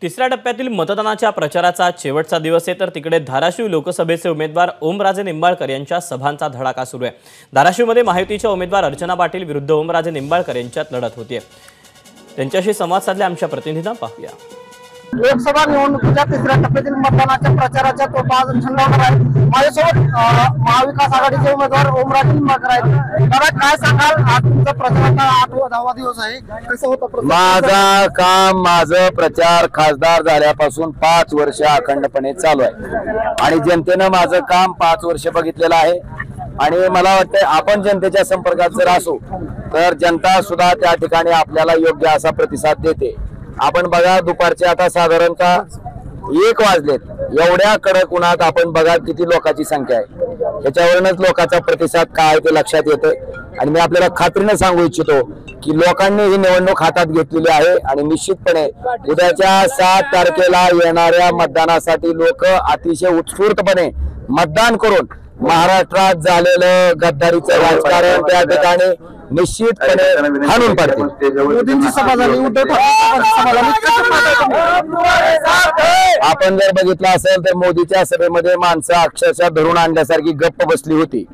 तिसऱ्या टप्प्यातील मतदानाच्या प्रचाराचा शेवटचा दिवस आहे, तर तिकडे धाराशिव लोकसभेचे उमेदवार ओमराजे निंबाळकर यांच्या सभांचा धडाका सुरू आहे। धाराशिवमध्ये महायुतीच्या उमेदवार अर्चना पाटील विरुद्ध ओमराजे निंबाळकर यांच्यात लढत होती। त्यांच्याशी संवाद साधले आमच्या प्रतिनिधींना, पाहूया। लोकसभा निवडणुकीच्या तिसऱ्या टप्प्यातील मतदानाच्या प्रचाराच्या तोफा आज थंडावणार आहे। माझ्यासोबत महाविकास आघाडीचे उमेदवार ओमराजे निंबाळकर आहेत। दादा, काय सांगाल, आज तुमचा प्रचाराचा 8वा दिवस आहे, कसं होतं प्रचार? माझं प्रचार खासदार झाल्यापासून 5 वर्ष अखंडपणे चालू आहे आणि जनतेनं माझं काम 5 वर्ष बघितलेलं आहे। आणि मला वाटतं आपण जनतेच्या संपर्कात जर असू तर जनता सुद्धा त्या ठिकाणी आपल्याला योग्य असा प्रतिसाद देते। आपण बघा, दुपारचे आता साधारणतः 1 वाजलेत, एवढ्या कडक उन्हात आपण बघा किती लोकांची संख्या आहे। ह्याच्यावरूनच लोकांचा प्रतिसाद काय ते लक्षात येतं। आणि मी आपल्याला खात्रीने सांगू इच्छितो की लोकांनी ही निवडणूक हातात घेतलेली आहे आणि निश्चितपणे उद्याच्या 7 तारखेला येणाऱ्या मतदानासाठी लोक अतिशय उत्स्फूर्तपणे मतदान करून महाराष्ट्रात झालेलं गद्दारीचं राजकारण त्या ठिकाणी निश्चितपणे हाणून पाडतील। मोदींची सभा झाली, उद्धव ठाकरेंची सभा झाली, आपण जर बघितलं असेल तर मोदीच्या सभेमध्ये माणसं अक्षरशः धरून आणल्यासारखी गप्प बसली होती।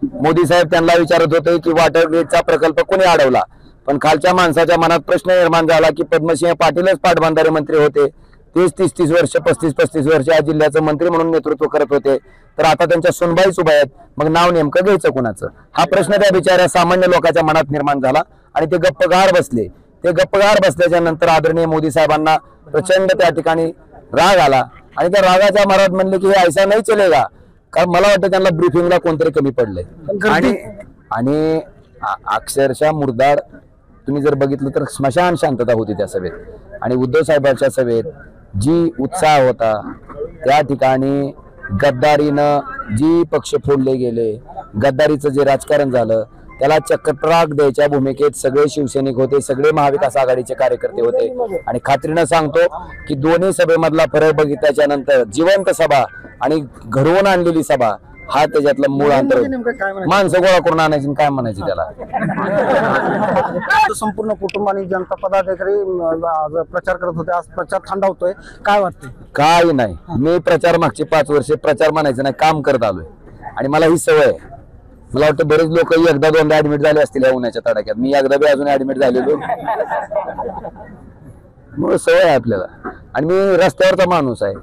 मोदी साहेब त्यांना विचारत होते की वॉटर ग्रीडचा प्रकल्प कोणी अडवला, पण खालच्या माणसाच्या मनात प्रश्न निर्माण झाला की पद्मसिंह पाटीलच पाटबंधारे मंत्री होते, तेच 30-30 वर्ष 35-35 वर्ष या जिल्ह्याचं मंत्री म्हणून नेतृत्व करत होते, तर आता त्यांच्या सुनबाईच उभ्या आहेत, मग नाव नेमकं घ्यायचं कोणाचं, हा प्रश्न त्या बिचाऱ्या सामान्य लोकांच्या मनात निर्माण झाला आणि ते गप्पगार बसले। ते गप्पगार बसल्याच्या नंतर आदरणीय मोदी साहेबांना प्रचंड त्या ठिकाणी राग आला आणि त्या रागाच्या मारात म्हणले की हे ऐसा नाही चलेगा, कारण मला वाटतं त्यांना ब्रीफिंगला कोणतरी कमी पडलंय। आणि अक्षरशः मुर्दाड तुम्ही जर बघितलं तर स्मशान शांतता होती त्या सभेत। आणि उद्धव साहेबांच्या सभेत जी उत्साह होता, त्या ठिकाणी गद्दारीनं जी पक्ष फोडले गेले, गद्दारीचं जे राजकारण झालं त्याला चक्रट्राक द्यायच्या भूमिकेत सगळे शिवसैनिक होते, सगळे महाविकास आघाडीचे कार्यकर्ते होते। आणि खात्रीनं सांगतो की दोन्ही सभेमधला फरक बघितल्याच्या नंतर जिवंत सभा आणि घडवून आणलेली सभा हा त्याच्यातलं मूळ अंतर। माणसं गोळा करून आणायची, काय म्हणायची त्याला। संपूर्ण कुटुंब आणि जनता पदाधिकारी प्रचार करत होते, आज प्रचार थंडावतोय, काय वाटतंय? काही नाही, मी प्रचार मागचे 5 वर्ष प्रचार म्हणायचं नाही, काम करत आलोय आणि मला ही सवय आहे। मला वाटतं बरेच लोक 1-2दा ऍडमिट झाले असतील या उन्हाच्या तडाख्यात, मी एकदा बी अजून ऍडमिट झालेलो, मग सवय आहे आपल्याला। आणि मी रस्त्यावरचा माणूस आहे,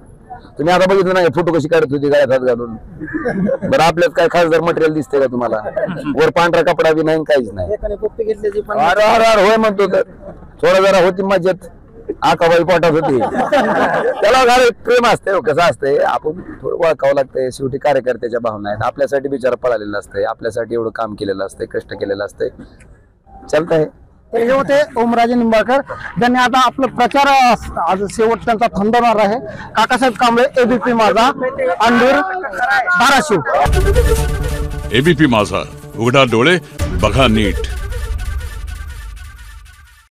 तुम्ही आता बघितलं नाही फोटो कशी काढत होती गळ्यात हात घालून। बरं, आपल्यात काय खासदार मटेरियल दिसतंय का तुम्हाला? वर पांढरा कपडा बी नाही, काहीच नाही। होय म्हणतो तर थोडं जरा होती मजेत, आकाबाई पोटात होती, त्याला घाल प्रेम असते। कसं असतंय, आपण थोडं ओळखावं लागतंय, शेवटी कार्यकर्त्याच्या भावना आहेत, आपल्यासाठी बिचारा पळालेला असतंय, आपल्यासाठी एवढं काम केलेलं असतंय, कष्ट केलेलं असतंय, चालतंय। हे होते ओमराजे निंबाळकर, ज्यांनी आता आपलं प्रचार आज शेवट त्यांचा थंडवणार आहे। काकासाहेब कांबळे, एबीपी माझा, अंधूर, धाराशिव। एबीपी माझा, उघडा डोळे बघा नीट।